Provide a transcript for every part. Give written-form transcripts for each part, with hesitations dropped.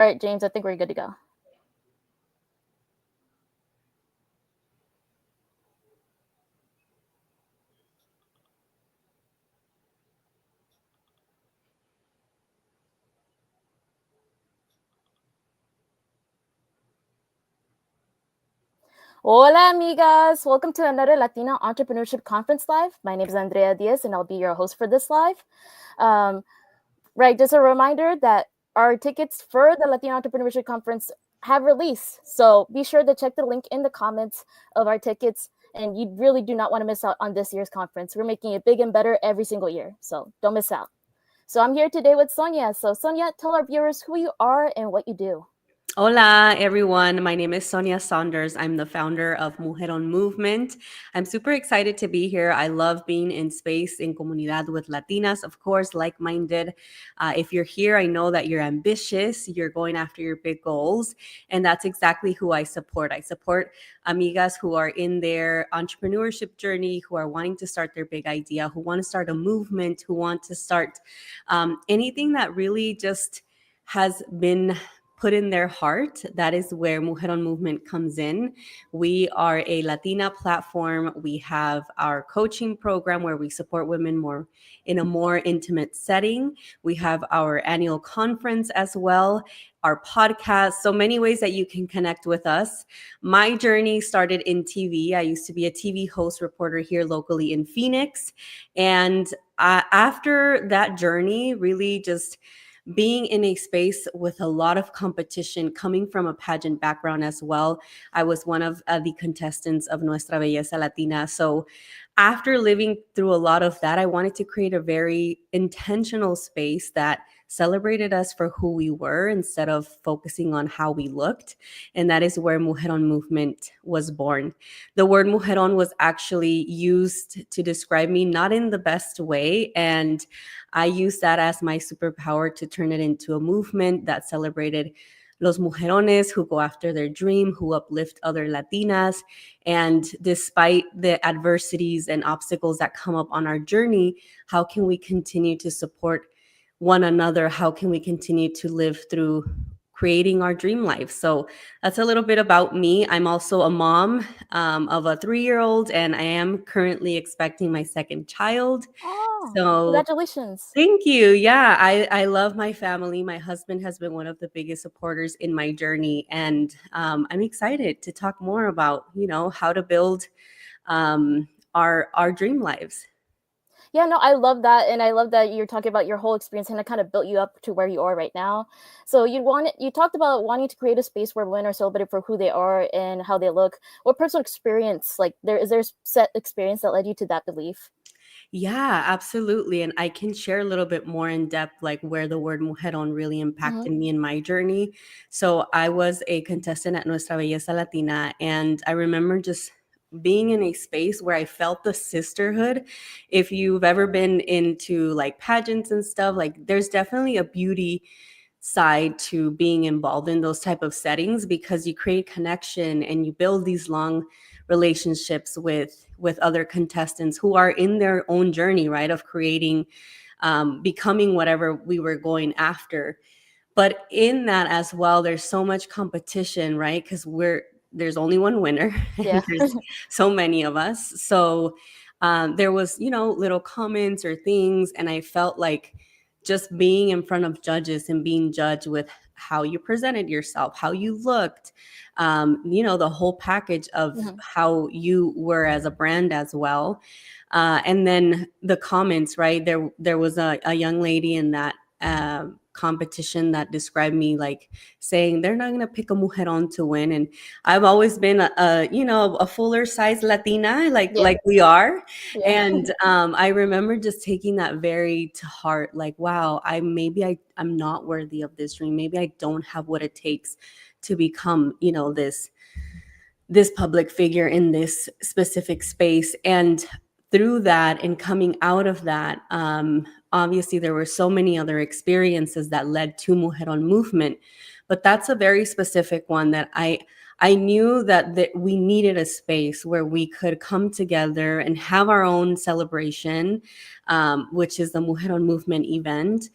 All right, James, I think we're good to go. Hola, amigas. Welcome to another Latina Entrepreneurship Conference Live. My name is Andrea Diaz, and I'll be your host for this live. Just a reminder that our tickets for the Latina Entrepreneurship Conference have released. So be sure to check the link in the comments of our tickets. And you really do not want to miss out on this year's conference. We're making it big and better every single year. So don't miss out. So I'm here today with Sonia. So Sonia, tell our viewers who you are and what you do. Hola, everyone. My name is Sonia Saunders. I'm the founder of Mujeron Movement. I'm super excited to be here. I love being in space in comunidad with Latinas, of course, like-minded. If you're here, I know that you're ambitious, you're going after your big goals, and that's exactly who I support. I support amigas who are in their entrepreneurship journey, who are wanting to start their big idea, who want to start a movement, who want to start anything that really just has been put in their heart. That is where Mujeron Movement comes in. We are a Latina platform. We have our coaching program where we support women more in a more intimate setting. We have our annual conference as well, our podcast, so many ways that you can connect with us. My journey started in TV. I used to be a TV host reporter here locally in Phoenix. And after that journny, really just being in a space with a lot of competition, coming from a pageant background as well. I was one of the contestants of Nuestra Belleza Latina. So after living through a lot of that, I wanted to create a very intentional space that celebrated us for who we were instead of focusing on how we looked. And that is where Mujeron Movement was born. The word mujeron was actually used to describe me not in the best way. And I used that as my superpower to turn it into a movement that celebrated los mujerones who go after their dream, who uplift other Latinas. And despite the adversities and obstacles that come up on our journey, how can we continue to support one another? How can we continue to live through creating our dream life? So that's a little bit about me. I'm also a mom of a 3-year-old, and I am currently expecting my second child. Oh, So congratulations. thank you. Yeah, I love my family. My husband has been one of the biggest supporters in my journey. And I'm excited to talk more about, how to build our dream lives. Yeah, no, I love that. And I love that you're talking about your whole experience and it kind of built you up to where you are right now. So you talked about wanting to create a space where women are celebrated for who they are and how they look. What personal experience, is there a set experience that led you to that belief? Yeah, absolutely. And I can share a little bit more in depth, like where the word mujeron really impacted me in my journey. So I was a contestant at Nuestra Belleza Latina, and I remember just being in a space where I felt the sisterhood. If you've ever been into like pageants and stuff, like there's definitely a beauty side to being involved in those type of settings because you create connection and you build these long relationships with other contestants who are in their own journey, right, of creating becoming whatever we were going after. But in that as well, there's so much competition, right? Because there's only one winner Yeah. and there's so many of us. So there was, little comments or things, and I felt like just being in front of judges and being judged with how you presented yourself, how you looked, the whole package of how you were as a brand as well. And then the comments, right? There was a young lady in that competition that described me like saying they're not going to pick a mujeron to win. And I've always been a fuller size Latina, like we are. Yeah. And I remember just taking that very to heart, like, wow, I'm not worthy of this dream. Maybe I don't have what it takes to become, this public figure in this specific space. And through that and coming out of that, obviously there were so many other experiences that led to Mujeron Movement, but that's a very specific one that I knew that we needed a space where we could come together and have our own celebration, which is the Mujeron Movement event.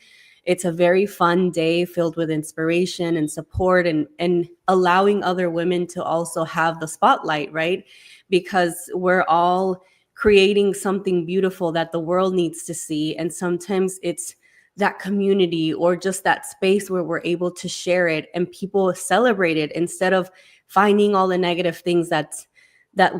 It's a very fun day filled with inspiration and support, and allowing other women to also have the spotlight, right? Because we're all creating something beautiful that the world needs to see. And sometimes it's that community or just that space where we're able to share it and people celebrate it instead of finding all the negative things that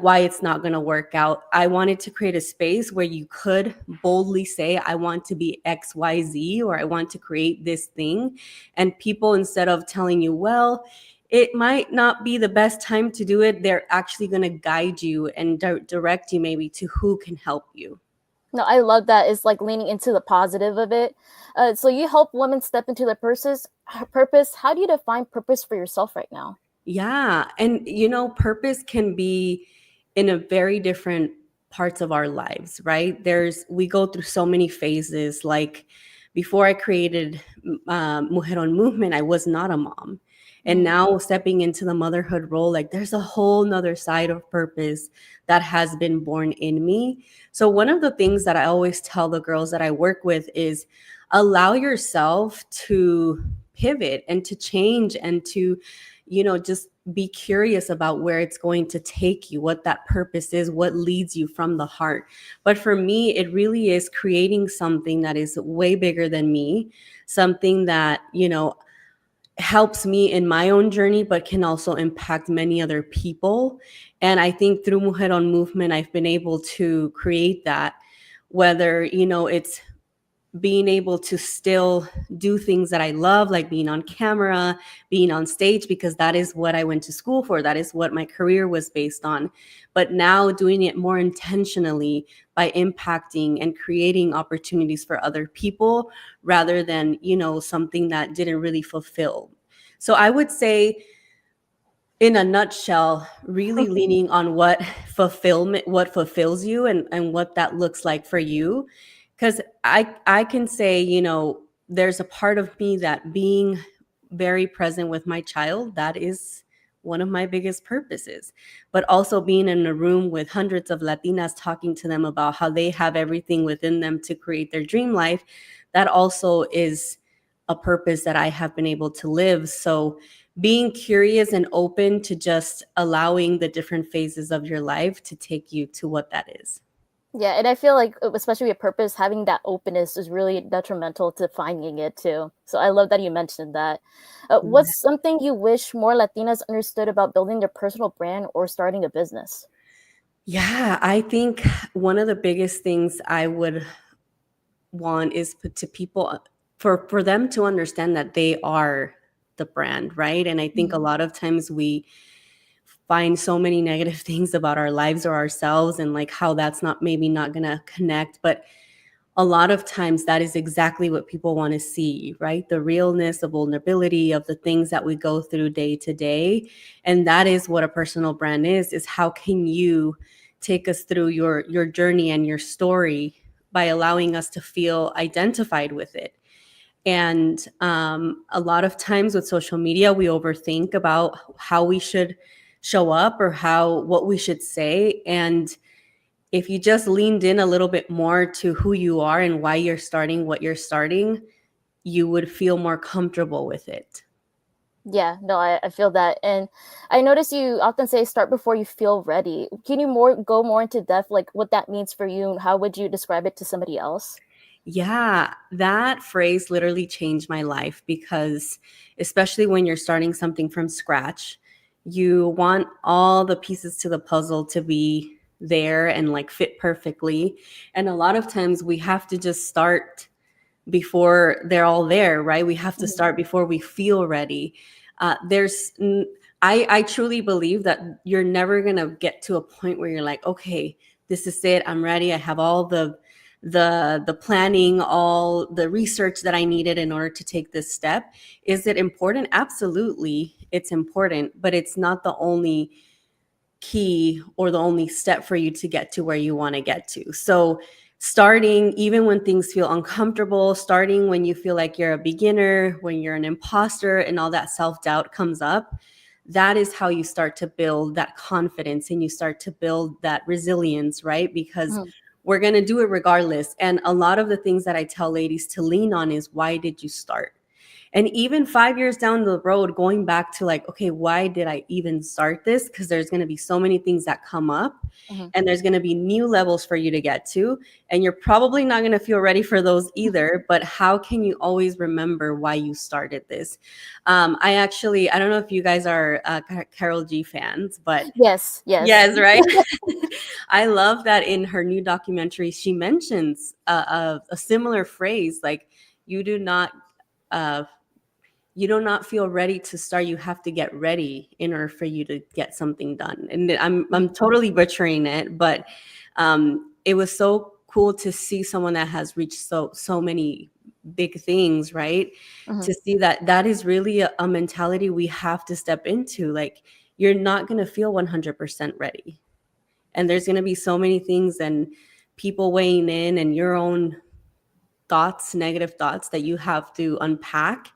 why it's not going to work out. I wanted to create a space where you could boldly say, I want to be XYZ, or I want to create this thing. And people, instead of telling you, well, it might not be the best time to do it, they're actually going to guide you and direct you maybe to who can help you. No, I love that. It's like leaning into the positive of it. So you help women step into their purpose. How do you define purpose for yourself right now? Yeah. And, purpose can be in a very different parts of our lives, right? We go through so many phases. Like before I created Mujeron Movement, I was not a mom. And Mm. now stepping into the motherhood role, like there's a whole nother side of purpose that has been born in me. So one of the things that I always tell the girls that I work with is allow yourself to pivot and to change and to just be curious about where it's going to take you, what that purpose is, what leads you from the heart. But for me, it really is creating something that is way bigger than me, something that, helps me in my own journey, but can also impact many other people. And I think through Mujeron Movement, I've been able to create that, whether, it's being able to still do things that I love, like being on camera, being on stage, because that is what I went to school for. That is what my career was based on. But now doing it more intentionally by impacting and creating opportunities for other people rather than, something that didn't really fulfill. So I would say, in a nutshell, really leaning on what fulfills you, and what that looks like for you. Because I can say, there's a part of me that being very present with my child, that is one of my biggest purposes. But also being in a room with hundreds of Latinas, talking to them about how they have everything within them to create their dream life, that also is a purpose that I have been able to live. So being curious and open to just allowing the different phases of your life to take you to what that is. Yeah, and I feel like, especially with purpose, having that openness is really detrimental to finding it too. So I love that you mentioned that. What's something you wish more Latinas understood about building their personal brand or starting a business? Yeah, I think one of the biggest things I would want is to people, for them to understand that they are the brand, right? And I think a Mhm. lot of times we find so many negative things about our lives or ourselves, and like how that's not going to connect. But a lot of times that is exactly what people want to see, right? The realness, the vulnerability of the things that we go through day to day. And that is what a personal brand is how can you take us through your journey and your story by allowing us to feel identified with it. And a lot of times with social media, we overthink about how we should show up or what we should say. And if you just leaned in a little bit more to who you are and why you're starting what you're starting, you would feel more comfortable with it. Yeah, no, I feel that. And I notice you often say start before you feel ready. Can you go more into depth, like what that means for you and how would you describe it to somebody else? Yeah, that phrase literally changed my life because, especially when you're starting something from scratch, you want all the pieces to the puzzle to be there and like fit perfectly. And a lot of times we have to just start before they're all there, right? We have to Mhm. start before we feel ready. I truly believe that you're never gonna get to a point where you're like, okay, this is it. I'm ready. I have all the planning, all the research that I needed in order to take this step. Is it important? Absolutely, it's important, but it's not the only key or the only step for you to get to where you want to get to. So starting even when things feel uncomfortable, starting when you feel like you're a beginner, when you're an imposter and all that self-doubt comes up, that is how you start to build that confidence and you start to build that resilience, right? Because Mhm. we're going to do it regardless. And a lot of the things that I tell ladies to lean on is, why did you start? And even 5 years down the road, going back to like, okay, why did I even start this? Because there's going to be so many things that come up, Mhm. and there's going to be new levels for you to get to. And you're probably not going to feel ready for those either. But how can you always remember why you started this? I don't know if you guys are Carol G fans, but Yes, yes. yes, right. I love that in her new documentary, she mentions a similar phrase, like, you do not uh, you do not feel ready to start. You have to get ready in order for you to get something done. And I'm totally butchering it, but it was so cool to see someone that has reached so many big things, right? Mhm. To see that that is really a mentality we have to step into. Like, you're not going to feel 100% ready, and there's going to be so many things and people weighing in, and your own thoughts, negative thoughts that you have to unpack.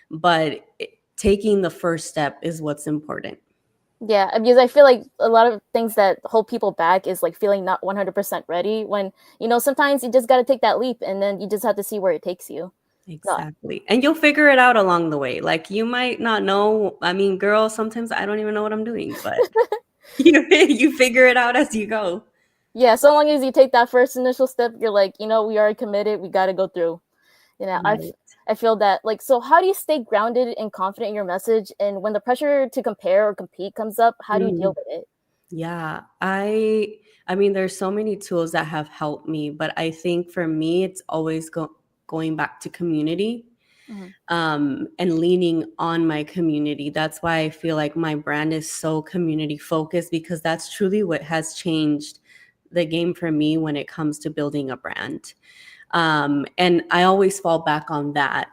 But taking the first step is what's important. Yeah, because I feel like a lot of things that hold people back is like feeling not 100% ready when, sometimes you just got to take that leap and then you just have to see where it takes you. So, Exactly. And you'll figure it out along the way. Like, you might not know. I mean, girl, sometimes I don't even know what I'm doing, but you figure it out as you go. yeah, so long as you take that first initial step, you're like, we are committed, we got to go through. You know, I Right. I feel that, like, so how do you stay grounded and confident in your message, and when the pressure to compare or compete comes up, how do you deal Mm, with it? yeah. I mean, there's so many tools that have helped me, but I think for me it's always going back to community, Mhm. and leaning on my community. That's why I feel like my brand is so community focused, because that's truly what has changed the game for me when it comes to building a brand. And I always fall back on that.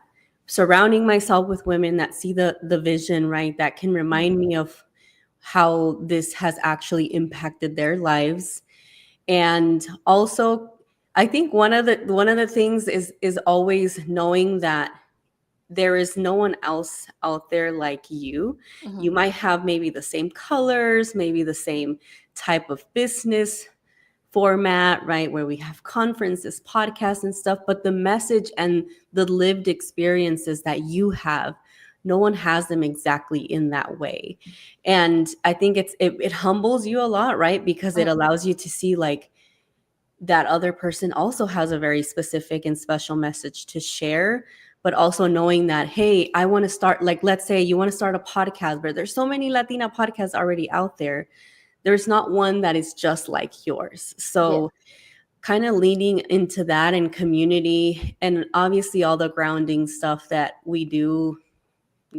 Surrounding myself with women that see the vision, right? That can Mhm. remind me of how this has actually impacted their lives. And also, I think one of the things is always knowing that there is no one else out there like you. Mhm. You might have maybe the same colors, maybe the same type of business format, right? Where we have conferences, podcasts, and stuff, but the message and the lived experiences that you have, no one has them exactly in that way. And I think it humbles you a lot, right? Because it Mhm. allows you to see, like, that other person also has a very specific and special message to share, but also knowing that, hey, I want to start, like, let's say you want to start a podcast, but there's so many Latina podcasts already out there. There's not one that is just like yours. Yeah. So kind of leaning into that and community, and obviously all the grounding stuff that we do,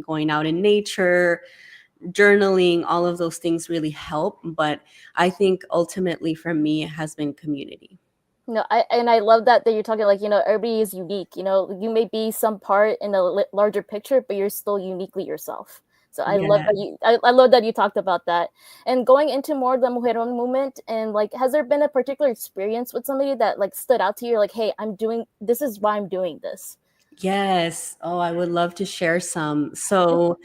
going out in nature, journaling, all of those things really help. But I think ultimately for me, it has been community. No, I love that you're talking, like, everybody is unique. You may be some part in a larger picture, but you're still uniquely yourself. So I love Yeah. that I love that you talked about that. And going into more of the Mujeron movement, and like, has there been a particular experience with somebody that like stood out to you, like, hey, I'm doing this is why I'm doing this? Yes. Oh, I would love to share some. So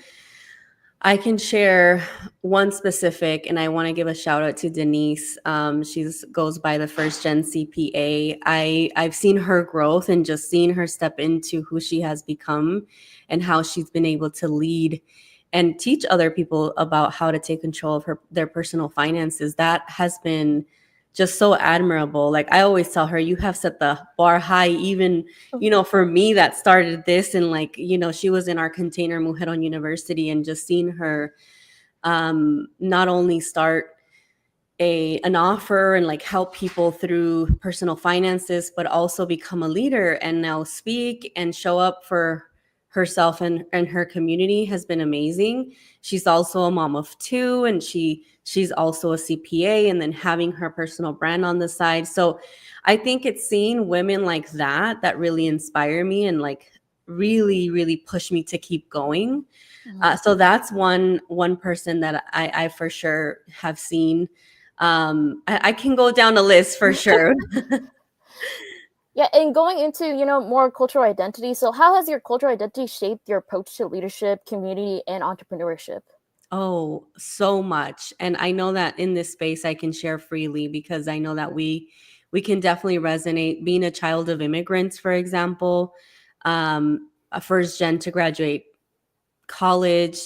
I can share one specific, and I want to give a shout out to Denise. She's goes by the First Gen CPA. I've seen her growth and just seen her step into who she has become, and how she's been able to lead and teach other people about how to take control of their personal finances. That has been just so admirable. Like, I always tell her, you have set the bar high, even, for me that started this. And like, she was in our container Mujeron University, and just seeing her not only start an offer and like help people through personal finances, but also become a leader and now speak and show up for herself and her community has been amazing. She's also a mom of two, and she's also a CPA, and then having her personal brand on the side. So I think it's seeing women like that really inspire me, and like really, really push me to keep going. Mhm. So that's one person that I for sure have seen. I can go down a list for sure. Yeah, and going into, more cultural identity. So how has your cultural identity shaped your approach to leadership, community, and entrepreneurship? Oh, so much. And I know that in this space I can share freely, because I know that we can definitely resonate. Being a child of immigrants, for example, a first gen to graduate college,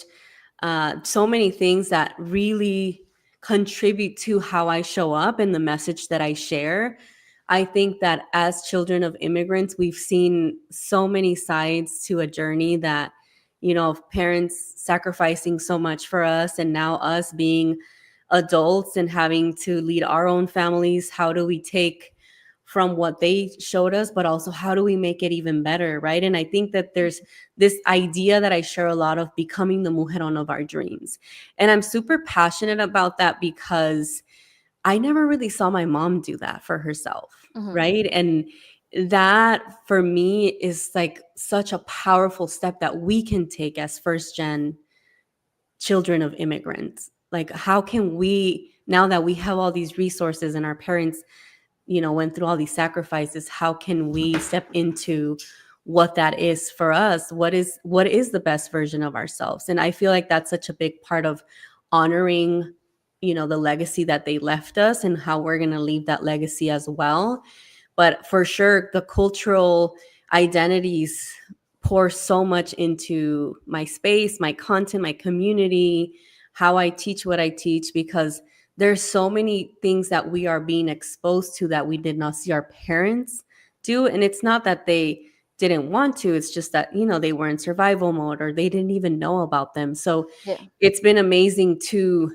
so many things that really contribute to how I show up and the message that I share. I think that as children of immigrants, we've seen so many sides to a journey that, of parents sacrificing so much for us, and now us being adults and having to lead our own families. How do we take from what they showed us, but also how do we make it even better, right? And I think that there's this idea that I share a lot of becoming the mujeron of our dreams. And I'm super passionate about that because I never really saw my mom do that for herself, Mhm. right? And that for me is like such a powerful step that we can take as first gen children of immigrants. Like, how can we, now that we have all these resources and our parents, went through all these sacrifices, how can we step into what that is for us? What is the best version of ourselves? And I feel like that's such a big part of honoring, the legacy that they left us and how we're going to leave that legacy as well. But for sure, the cultural identities pour so much into my space, my content, my community, how I teach what I teach, because there's so many things that we are being exposed to that we did not see our parents do. And it's not that they didn't want to, it's just that, they were in survival mode or they didn't even know about them. So Yeah. it's been amazing to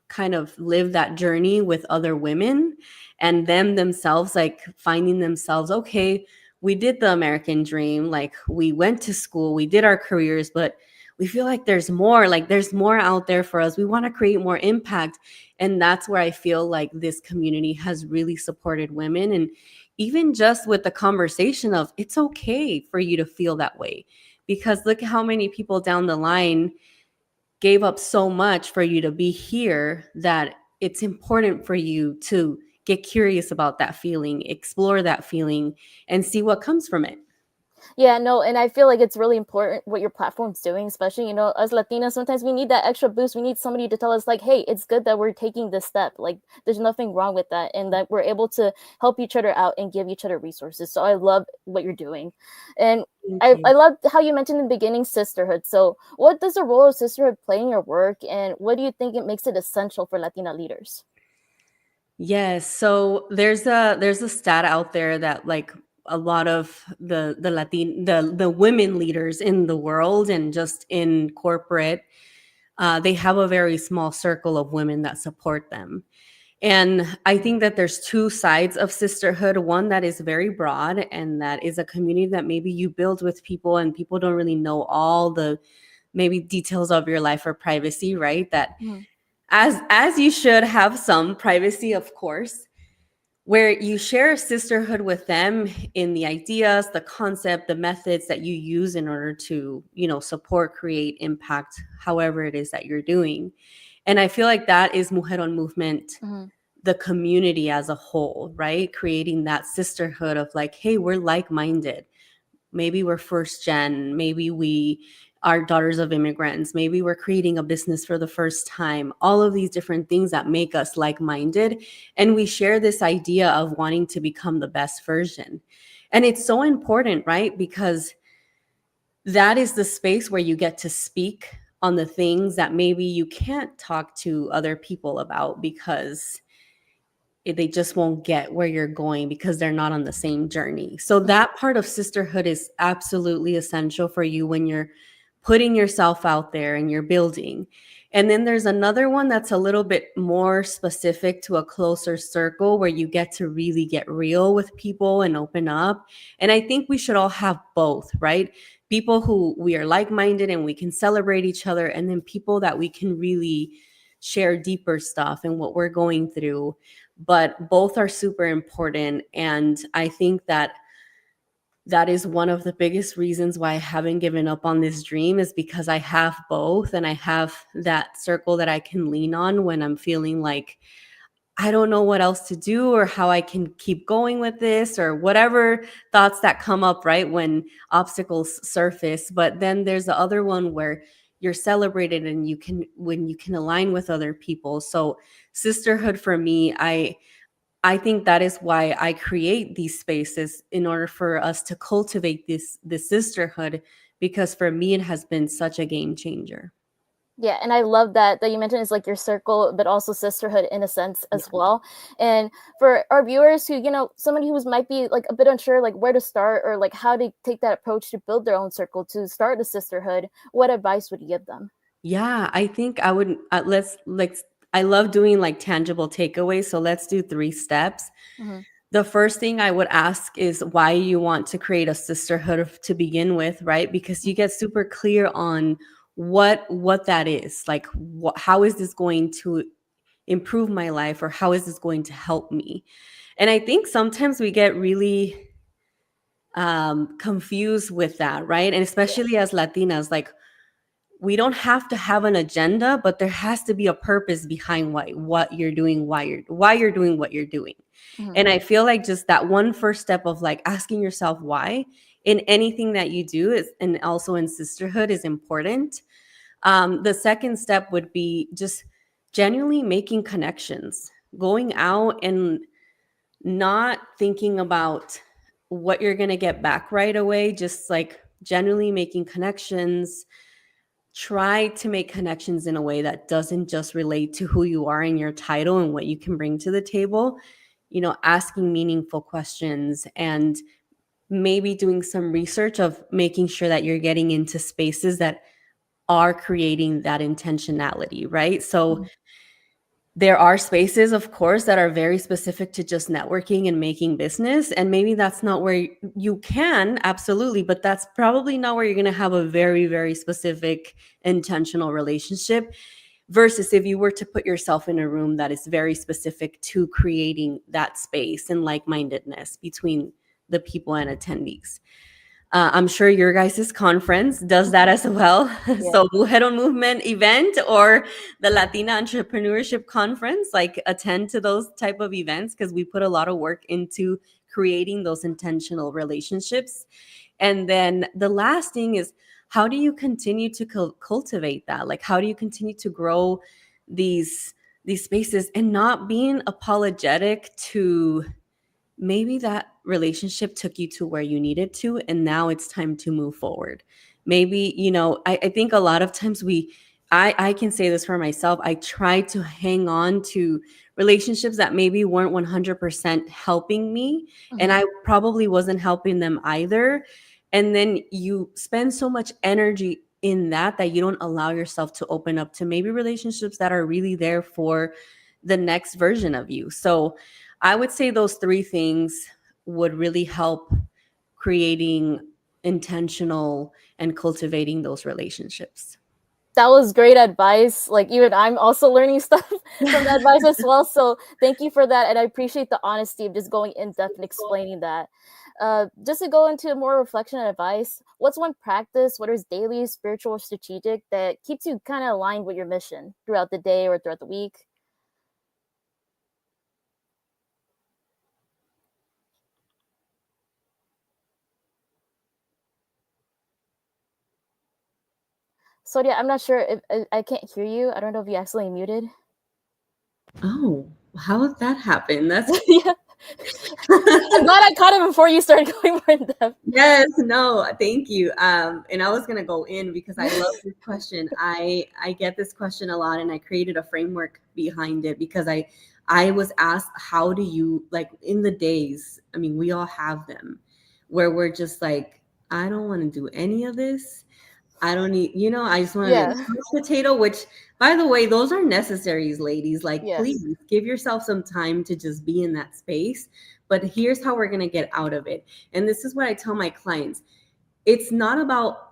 kind of live that journey with other women and them themselves, like finding themselves, okay, we did the American dream, like we went to school, we did our careers, but we feel like there's more out there for us. We want to create more impact. And that's where I feel like this community has really supported women. And even just with the conversation of it's okay for you to feel that way, because look how many people down the line gave up so much for you to be here, that it's important for you to get curious about that feeling, explore that feeling, and see what comes from it. Yeah, no, and I feel like it's really important what your platform's doing, especially, us Latinas, sometimes we need that extra boost. We need somebody to tell us, like, hey, it's good that we're taking this step. Like, there's nothing wrong with that. And that we're able to help each other out and give each other resources. So I love what you're doing. And Thank I you. love how you mentioned in the beginning sisterhood. So what does the role of sisterhood play in your work? And what do you think it makes it essential for Latina leaders? Yes. So there's a stat out there that like a lot of the women leaders in the world and just in corporate, they have a very small circle of women that support them. And I think that there's two sides of sisterhood. One that is very broad, and that is a community that maybe you build with people and people don't really know all the maybe details of your life or privacy, right? That Mhm. as you should have some privacy, of course, where you share a sisterhood with them in the ideas, the concept, the methods that you use in order to, support, create impact, however it is that you're doing. And I feel like that is Mujeron Movement, Mhm. the community as a whole, right? Creating that sisterhood of like, hey, we're like-minded. Maybe we're first gen, maybe we are daughters of immigrants, maybe we're creating a business for the first time. All of these different things that make us like-minded, and we share this idea of wanting to become the best version. And it's so important, right? Because that is the space where you get to speak on the things that maybe you can't talk to other people about, because they just won't get where you're going because they're not on the same journey. So Mhm. that part of sisterhood is absolutely essential for you when you're putting yourself out there and you're building. And then there's another one that's a little bit more specific to a closer circle where you get to really get real with people and open up. And I think we should all have both, right? People who we are like-minded and we can celebrate each other, and then people that we can really share deeper stuff and what we're going through. But both are super important. And I think that that is one of the biggest reasons why I haven't given up on this dream, is because I have both, and I have that circle that I can lean on when I'm feeling like I don't know what else to do or how I can keep going with this, or whatever thoughts that come up, right, when obstacles surface. But then there's the other one where you're celebrated and when you can align with other people. So sisterhood for me, I think that is why I create these spaces, in order for us to cultivate this sisterhood, because for me it has been such a game changer. Yeah, and I love that you mentioned it's like your circle, but also sisterhood in a sense Yeah. as well. And for our viewers who, somebody who might be like a bit unsure, like where to start or like how to take that approach to build their own circle to start a sisterhood, what advice would you give them? Yeah, I think I would, let's I love doing like tangible takeaways, so let's do 3 steps. Hmm. The first thing I would ask is why you want to create a sisterhood to begin with, right? Because you get super clear on what that is. Like how is this going to improve my life, or how is this going to help me? And I think sometimes we get really confused with that, right? And Yeah. especially as Latinas, like we don't have to have an agenda, but there has to be a purpose behind what you're doing, why you're doing what you're doing. Hmm. And I feel like just that one first step of like asking yourself why in anything that you do is, and also in sisterhood, is important. The second step would be just genuinely making connections, going out and not thinking about what you're going to get back right away, just like genuinely making connections. Try to make connections in a way that doesn't just relate to who you are and your title and what you can bring to the table. Asking meaningful questions, and maybe doing some research of making sure that you're getting into spaces that are creating that intentionality, right? So Hmm. there are spaces, of course, that are very specific to just networking and making business. And maybe that's not where you can, absolutely, but that's probably not where you're going to have a very, very specific, intentional relationship. Versus if you were to put yourself in a room that is very specific to creating that space and like mindedness between the people and attendees. I'm sure your guys' conference does that as well. Yeah. So, Mujeron Movement event or the Latina Entrepreneurship Conference, like attend to those type of events, because we put a lot of work into creating those intentional relationships. And then the last thing is, how do you continue to cultivate that? Like, how do you continue to grow these spaces and not being apologetic to maybe that relationship took you to where you needed to, and now it's time to move forward. Maybe, I think a lot of times I can say this for myself, I try to hang on to relationships that maybe weren't 100% helping me, and Hmm. I probably wasn't helping them either. And then you spend so much energy in that you don't allow yourself to open up to maybe relationships that are really there for the next version of you. So I would say those 3 things would really help creating intentional and cultivating those relationships. That was great advice. Like even I'm also learning stuff from the advice as well. So thank you for that, and I appreciate the honesty of just going in depth and explaining that. Just to go into more reflection and advice, what's one practice, whether it's daily, spiritual, or strategic, that keeps you kind of aligned with your mission throughout the day or throughout the week? Sonia, I'm not sure if I can't hear you. I don't know if you accidentally muted. Oh, how did that happen? That's Yeah, I'm glad I caught it before you started going more in depth. Yes, no, thank you. And I was gonna go in because I love this question. I get this question a lot, and I created a framework behind it because I was asked, how do you, like, in the days, I mean, we all have them, where we're just like, I don't want to do any of this. I don't need, I just want to be a Yeah. couch potato, which, by the way, those are necessaries, ladies. Like, Yes. please give yourself some time to just be in that space. But here's how we're going to get out of it. And this is what I tell my clients. It's not about,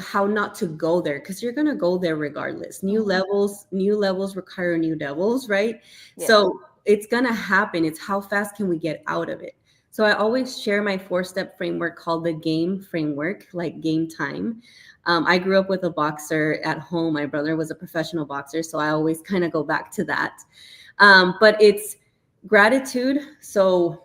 how not to go there, because you're going to go there regardless. Mhm. New levels require new devils, right? Yeah. So it's going to happen. It's how fast can we get out of it? So I always share my 4-step framework called the game framework, like game time. I grew up with a boxer at home. My brother was a professional boxer, so I always kind of go back to that. But it's gratitude. So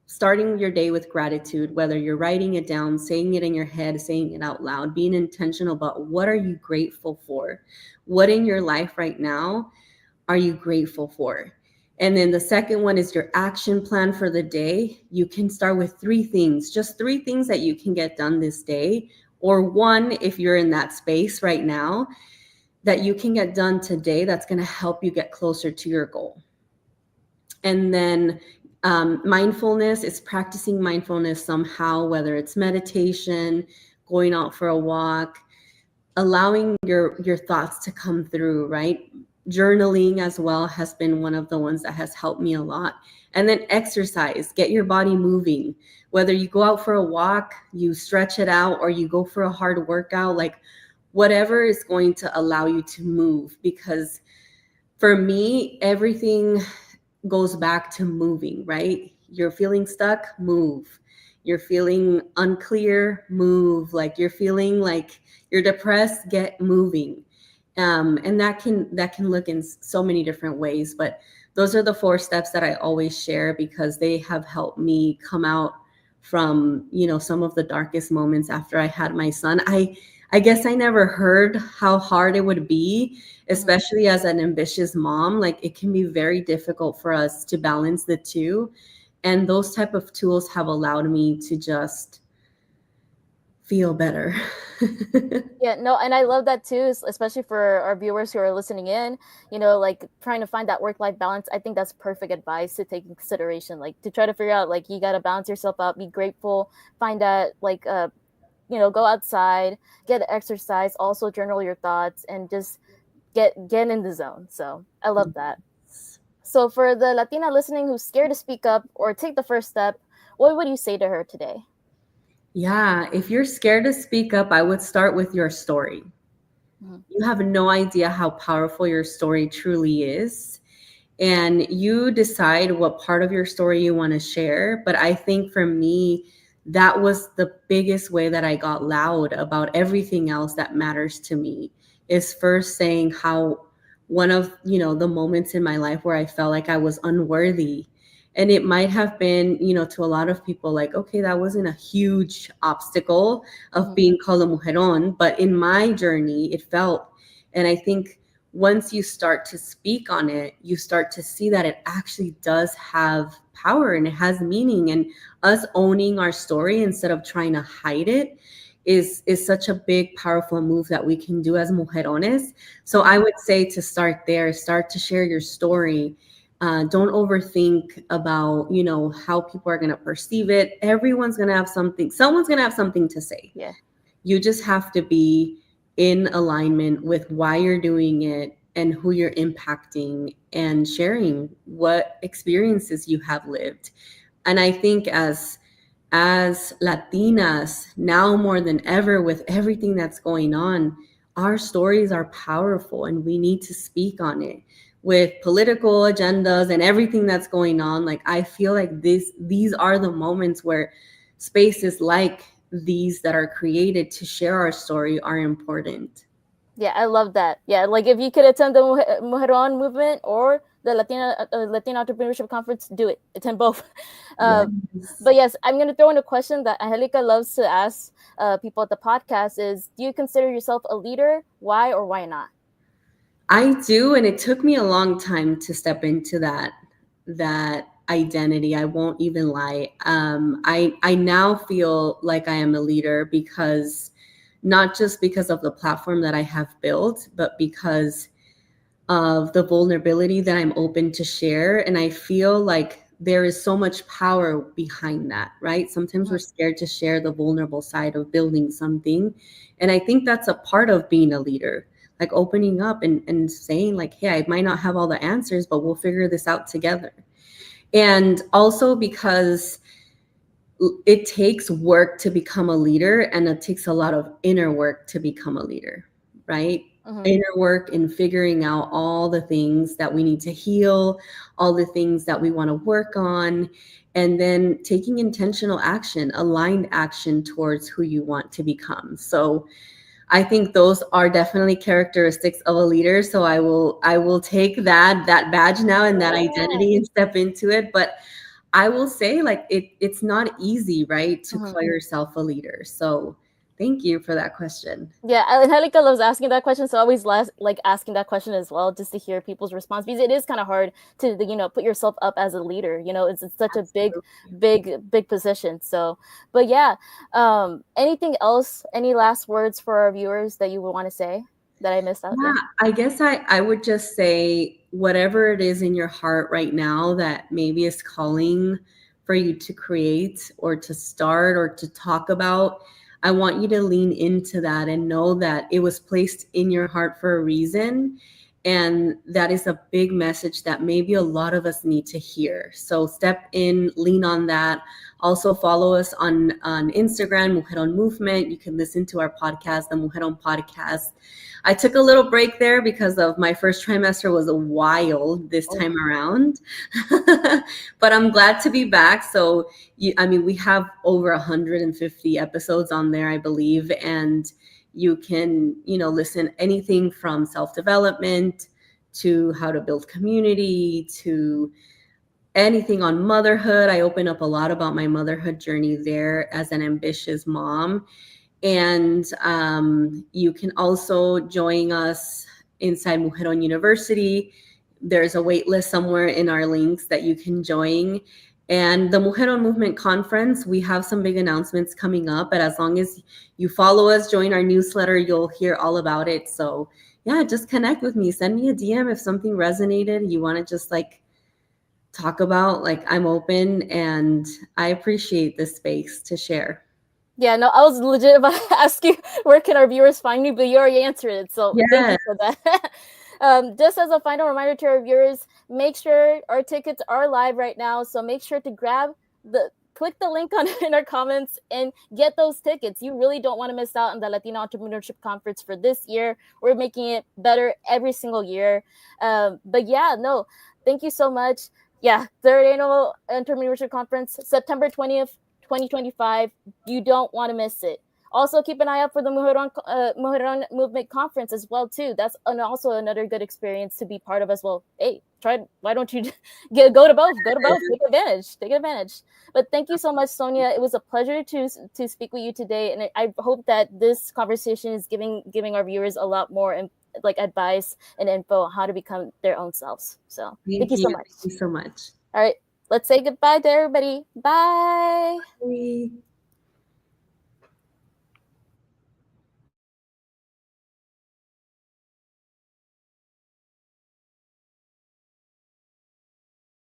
starting your day with gratitude, whether you're writing it down, saying it in your head, saying it out loud, being intentional about what are you grateful for? What in your life right now are you grateful for? And then the second one is your action plan for the day. You can start with 3 things, just 3 things that you can get done this day, or one if you're in that space right now that you can get done today that's going to help you get closer to your goal. And then mindfulness is practicing mindfulness somehow, whether it's meditation, going out for a walk, allowing your thoughts to come through, right? Journaling as well has been one of the ones that has helped me a lot. And then exercise, get your body moving. Whether you go out for a walk, you stretch it out, or you go for a hard workout, like whatever is going to allow you to move. Because for me, everything goes back to moving, right? You're feeling stuck, move. You're feeling unclear, move. Like you're feeling like you're depressed, get moving. And that can look in so many different ways, but those are the 4 steps that I always share because they have helped me come out from, some of the darkest moments after I had my son. I guess I never heard how hard it would be, especially as an ambitious mom. Like it can be very difficult for us to balance the two. And those type of tools have allowed me to just feel better. Yeah, no, and I love that too, especially for our viewers who are listening in, like trying to find that work-life balance. I think that's perfect advice to take in consideration, like to try to figure out, like, you got to balance yourself out, be grateful, find that, like, go outside, get exercise, also journal your thoughts, and just get in the zone. So I love that. So for the Latina listening who's scared to speak up or take the first step, what would you say to her today? Yeah, if you're scared to speak up, I would start with your story. You have no idea how powerful your story truly is. And you decide what part of your story you want to share. But I think for me, that was the biggest way that I got loud about everything else that matters to me, is first saying how one of, the moments in my life where I felt like I was unworthy. And it might have been, to a lot of people like, okay, that wasn't a huge obstacle of being called a mujeron. But in my journey, it felt, and I think once you start to speak on it, you start to see that it actually does have power and it has meaning. And us owning our story instead of trying to hide it is such a big, powerful move that we can do as mujerones. So I would say to start there, start to share your story. Don't overthink about, how people are going to perceive it. Everyone's going to have something. Someone's going to have something to say. Yeah. You just have to be in alignment with why you're doing it and who you're impacting and sharing what experiences you have lived. And I think as Latinas, now more than ever, with everything that's going on, our stories are powerful and we need to speak on it. With political agendas and everything that's going on, like I feel like these are the moments where spaces like these that are created to share our story are important. Yeah, I love that. Yeah, like if you could attend the Mujeron Movement or the Latina Entrepreneurship Conference, do it. Attend both. Yes. But yes, I'm going to throw in a question that Angelica loves to ask people at the podcast is, do you consider yourself a leader? Why or why not? I do, and it took me a long time to step into that identity. I won't even lie. I now feel like I am a leader because not just because of the platform that I have built, but because of the vulnerability that I'm open to share. And I feel like there is so much power behind that, right? Sometimes we're scared to share the vulnerable side of building something. And I think that's a part of being a leader, like opening up and saying like, hey, I might not have all the answers, but we'll figure this out together. And also because it takes work to become a leader, and it takes a lot of inner work to become a leader, right? Inner work in figuring out all the things that we need to heal, all the things that we want to work on, and then taking intentional action, aligned action towards who you want to become. So I think those are definitely characteristics of a leader. So I will take that badge now and that identity and step into it. But I will say, like, it's not easy, right, to call yourself a leader. So Thank you for that question. Yeah, Angelica loves asking that question, so I always like asking that question as well, just to hear people's response, because it is kind of hard to put yourself up as a leader. It's such a Absolutely. big position. So, but yeah, anything else? Any last words for our viewers that you would want to say that I missed out? Yeah, Yeah. I guess I would just say whatever it is in your heart right now that maybe is calling for you to create or to start or to talk about, I want you to lean into that and know that it was placed in your heart for a reason. And that is a big message that maybe a lot of us need to hear. So step in, lean on that. Also follow us on Instagram, Mujeron Movement. You can listen to our podcast, the Mujeron Podcast. I took a little break there because of my first trimester was wild this Oh. time around. But I'm glad to be back. So, we have over 150 episodes on there, I believe. And you can, listen anything from self-development to how to build community to anything on motherhood. I open up a lot about my motherhood journey there as an ambitious mom. And you can also join us inside Mujeron University. There's a wait list somewhere in our links that you can join. And the Mujeron Movement Conference, we have some big announcements coming up. But as long as you follow us, join our newsletter, you'll hear all about it. So yeah, just connect with me. Send me a DM if something resonated. You want to just talk about, I'm open and I appreciate this space to share. Yeah, no, I was legit about to ask you where can our viewers find me, but you already answered it. So thank Yeah. you for that. Just as a final reminder to our viewers, make sure our tickets are live right now. So make sure to click the link in our comments and get those tickets. You really don't want to miss out on the Latina Entrepreneurship Conference for this year. We're making it better every single year. But yeah, no, thank you so much. Yeah, third annual Entrepreneurship Conference, September 20th, 2025. You don't want to miss it. Also, keep an eye out for the Mujeron Movement Conference as well too. That's also another good experience to be part of as well. Hey, why don't you go to both? Go to both. Take advantage. But thank you so much, Sonia. It was a pleasure to speak with you today, and I hope that this conversation is giving our viewers a lot more advice and info on how to become their own selves. So thank you so much. Thank you so much. All right, let's say goodbye to everybody. Bye. Bye.